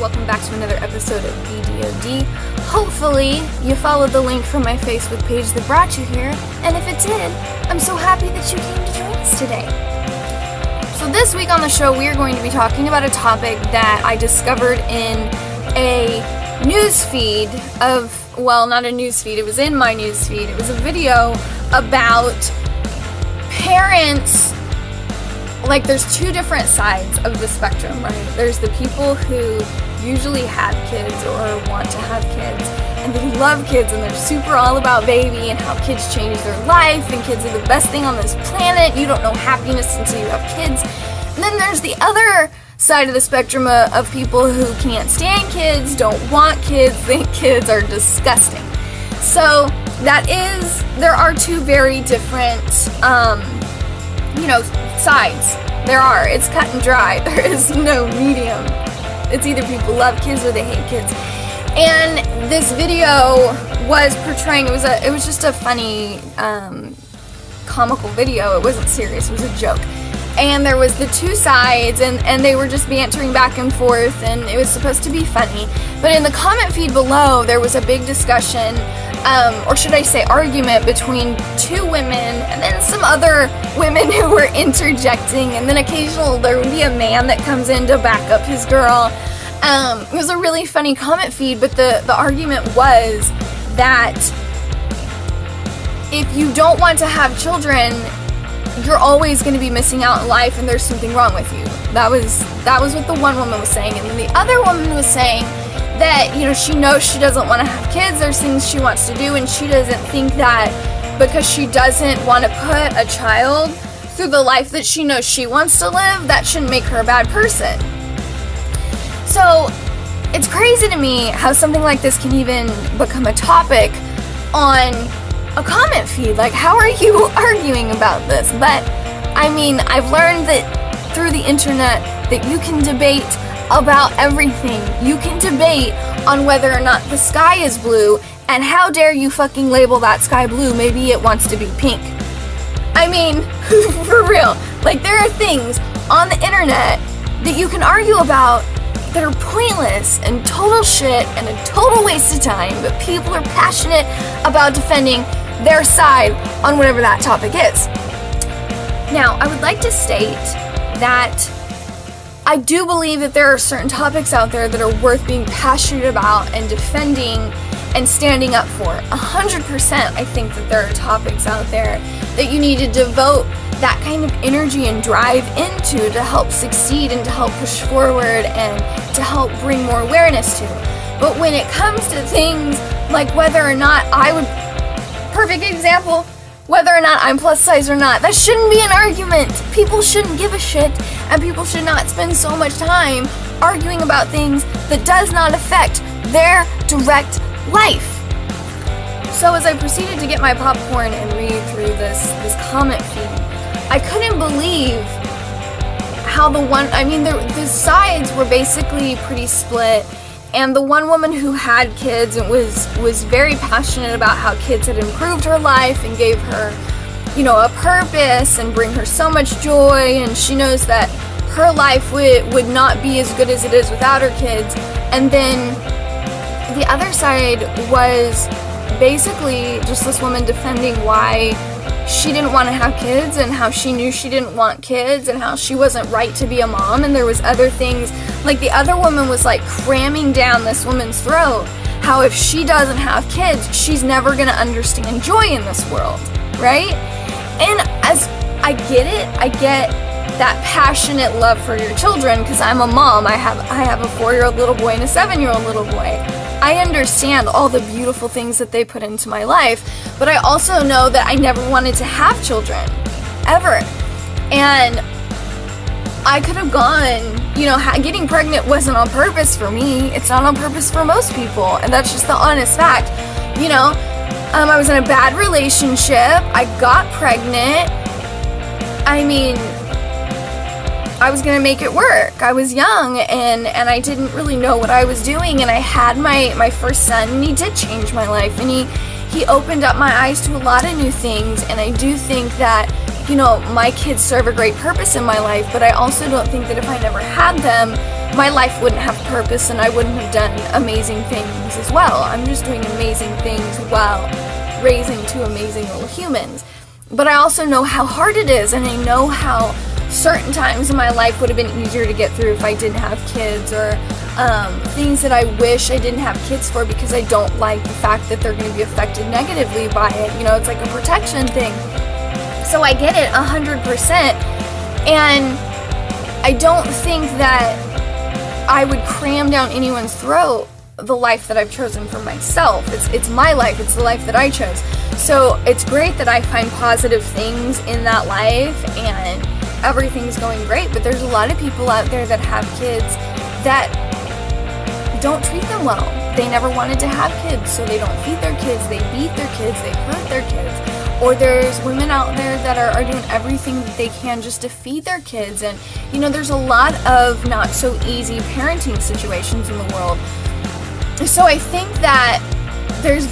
welcome back to another episode of D.O.D. Hopefully, you followed the link from my Facebook page that brought you here, and if it did, I'm so happy that you came to join us today. So this week on the show, we are going to be talking about a topic that I discovered in a news feed of, well, not a news feed, it was in my news feed. It was a video about parents. Like, there's two different sides of the spectrum, right? There's the people who usually have kids or want to have kids, and they love kids, and they're super all about baby and how kids change their life, and kids are the best thing on this planet. You don't know happiness until you have kids. And then there's the other side of the spectrum of people who can't stand kids, don't want kids, think kids are disgusting. So there are two very different, sides. It's cut and dry. There is no medium. It's either people love kids or they hate kids. And this video was portraying, it was just a funny, comical video. It wasn't serious, it was a joke. And there was the two sides, and they were just bantering back and forth, and it was supposed to be funny. But in the comment feed below, there was a big discussion, or should I say argument, between two women, and then some other women who were interjecting, and then occasionally there would be a man that comes in to back up his girl. It was a really funny comment feed, but the argument was that if you don't want to have children, you're always going to be missing out in life, and there's something wrong with you. That was what the one woman was saying. And then the other woman was saying that, she knows she doesn't want to have kids, there's things she wants to do, and she doesn't think that because she doesn't want to put a child through the life that she knows she wants to live, that shouldn't make her a bad person. So it's crazy to me how something like this can even become a topic on a comment feed. Like, how are you arguing about this? But I've learned that through the internet that you can debate about everything. You can debate on whether or not the sky is blue, and how dare you fucking label that sky blue? Maybe it wants to be pink. For real. Like, there are things on the internet that you can argue about that are pointless and total shit and a total waste of time, but people are passionate about defending their side on whatever that topic is. Now, I would like to state that I do believe that there are certain topics out there that are worth being passionate about and defending and standing up for. 100%, I think that there are topics out there that you need to devote that kind of energy and drive into to help succeed and to help push forward and to help bring more awareness to. But when it comes to things like whether or not perfect example, whether or not I'm plus size or not, that shouldn't be an argument. People shouldn't give a shit, and people should not spend so much time arguing about things that does not affect their direct life. So as I proceeded to get my popcorn and read through this comment feed, I couldn't believe how the sides were basically pretty split. And the one woman who had kids and was very passionate about how kids had improved her life and gave her, a purpose and bring her so much joy, and she knows that her life would not be as good as it is without her kids. And then the other side was basically just this woman defending why she didn't want to have kids, and how she knew she didn't want kids, and how she wasn't right to be a mom. And there was other things, like the other woman was like cramming down this woman's throat how if she doesn't have kids, she's never going to understand joy in this world, right? And as I get that passionate love for your children, because I'm a mom. I have a 4-year-old little boy and a 7-year-old little boy. I understand all the beautiful things that they put into my life, but I also know that I never wanted to have children, ever. And I could have gone, getting pregnant wasn't on purpose for me. It's not on purpose for most people, and that's just the honest fact. I was in a bad relationship. I got pregnant. I was gonna make it work. I was young, and I didn't really know what I was doing, and I had my first son, and he did change my life, and he opened up my eyes to a lot of new things, and I do think that, you know, my kids serve a great purpose in my life, but I also don't think that if I never had them, my life wouldn't have purpose and I wouldn't have done amazing things as well. I'm just doing amazing things while raising two amazing little humans. But I also know how hard it is, and I know how certain times in my life would have been easier to get through if I didn't have kids, or things that I wish I didn't have kids for because I don't like the fact that they're going to be affected negatively by it. You know, it's like a protection thing. So I get it 100%, and I don't think that I would cram down anyone's throat the life that I've chosen for myself. It's my life, it's the life that I chose. So it's great that I find positive things in that life and everything's going great, but there's a lot of people out there that have kids that don't treat them well. They never wanted to have kids, so they don't feed their kids, they beat their kids, they hurt their kids. Or there's women out there that are doing everything that they can just to feed their kids. And, you know, there's a lot of not so easy parenting situations in the world. So I think that there's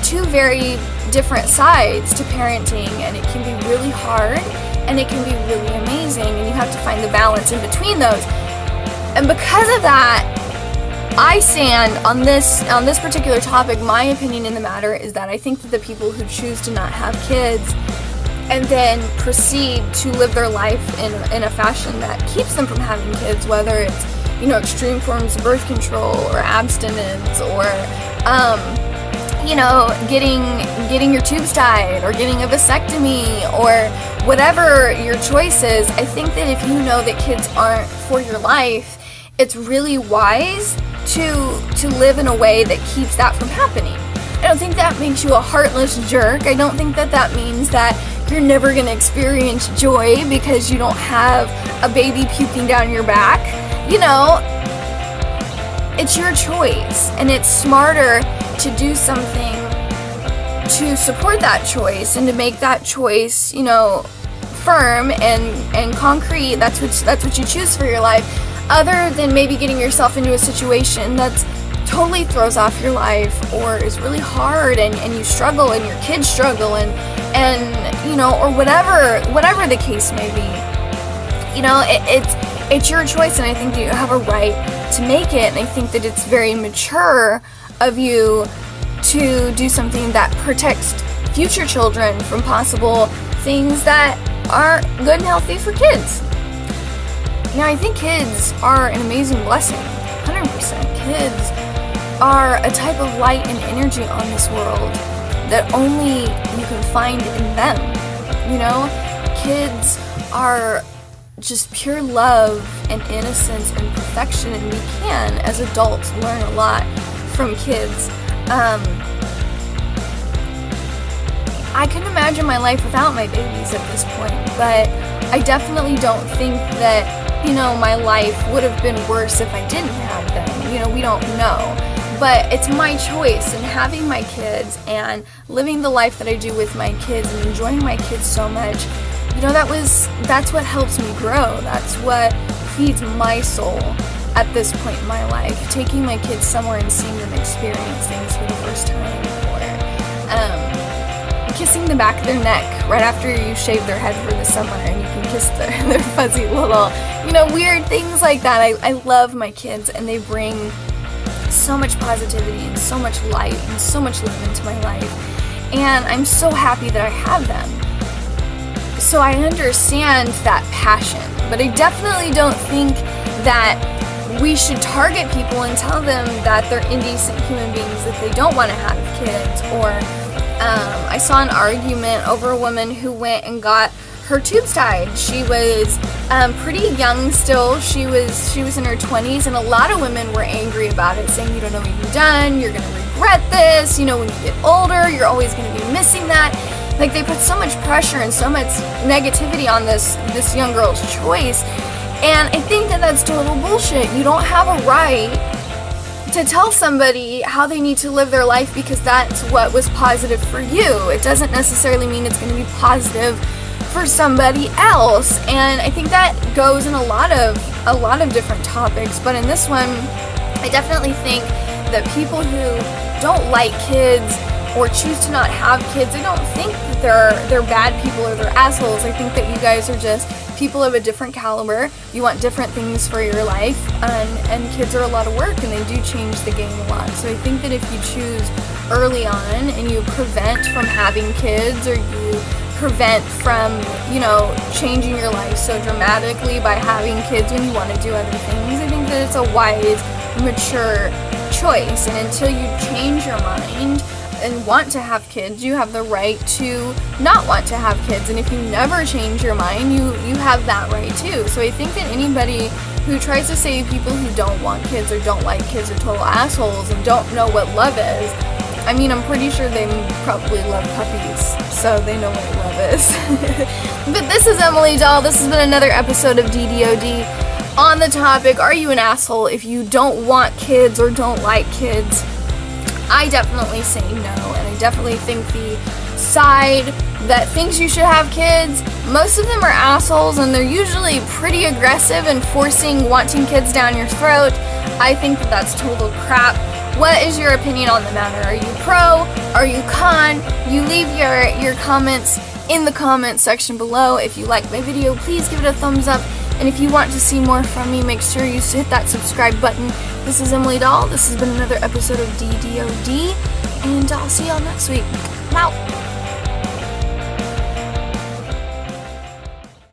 two very different sides to parenting, and it can be really hard and it can be really amazing, and you have to find the balance in between those. And because of that, I stand on this particular topic. My opinion in the matter is that I think that the people who choose to not have kids and then proceed to live their life in a fashion that keeps them from having kids, whether it's, you know, extreme forms of birth control or abstinence, or you know, getting your tubes tied, or getting a vasectomy, or whatever your choice is, I think that if you know that kids aren't for your life, it's really wise to live in a way that keeps that from happening. I don't think that makes you a heartless jerk. I don't think that means that you're never going to experience joy because you don't have a baby puking down your back. You know, it's your choice, and it's smarter to do something to support that choice and to make that choice, you know, firm and concrete. That's what you choose for your life, other than maybe getting yourself into a situation that's totally throws off your life, or is really hard, and you struggle, and your kids struggle, and you know, or whatever the case may be. You know, it's your choice, and I think that you have a right to make it, and I think that it's very mature of you to do something that protects future children from possible things that aren't good and healthy for kids. Now, I think kids are an amazing blessing, 100%. Kids are a type of light and energy on this world that only you can find in them. You know, kids are just pure love and innocence and perfection, and we can, as adults, learn a lot from kids. I couldn't imagine my life without my babies at this point, but I definitely don't think that, you know, my life would have been worse if I didn't have them. You know, we don't know. But it's my choice, and having my kids and living the life that I do with my kids and enjoying my kids so much, you know, that's what helps me grow. That's what feeds my soul at this point in my life. Taking my kids somewhere and seeing them experience things for the first time, or kissing the back of their neck right after you shave their head for the summer, and you can kiss their fuzzy little, you know, weird things like that. I love my kids, and they bring so much positivity and so much light and so much love into my life, and I'm so happy that I have them. So I understand that passion, but I definitely don't think that we should target people and tell them that they're indecent human beings if they don't want to have kids. Or I saw an argument over a woman who went and got her tubes tied. She was pretty young still. She was in her 20s, and a lot of women were angry about it, saying, you don't know what you've done, you're going to regret this, you know, when you get older, you're always going to be missing that. Like, they put so much pressure and so much negativity on this young girl's choice, and I think that that's total bullshit. You don't have a right to tell somebody how they need to live their life because that's what was positive for you. It doesn't necessarily mean it's going to be positive for somebody else, and I think that goes in a lot of different topics, but in this one, I definitely think that people who don't like kids or choose to not have kids, I don't think that they're bad people or they're assholes. I think that you guys are just people of a different caliber. You want different things for your life, and kids are a lot of work, and they do change the game a lot. So I think that if you choose early on and you prevent from having kids, or you prevent from, changing your life so dramatically by having kids when you want to do other things, I think that it's a wise, mature choice. And until you change your mind and want to have kids, you have the right to not want to have kids. And if you never change your mind, you have that right too. So I think that anybody who tries to say people who don't want kids or don't like kids are total assholes and don't know what love is, I mean, I'm pretty sure they probably love puppies, so they know what love is. But this is Emily Doll. This has been another episode of D.O.D. on the topic, are you an asshole if you don't want kids or don't like kids? I definitely say no, and I definitely think the side that thinks you should have kids, most of them are assholes, and they're usually pretty aggressive and forcing wanting kids down your throat. I think that that's total crap. What is your opinion on the matter? Are you pro? Are you con? You leave your comments in the comments section below. If you like my video, please give it a thumbs up. And if you want to see more from me, make sure you hit that subscribe button. This is Emily Doll. This has been another episode of D.O.D. And I'll see y'all next week. I'm out.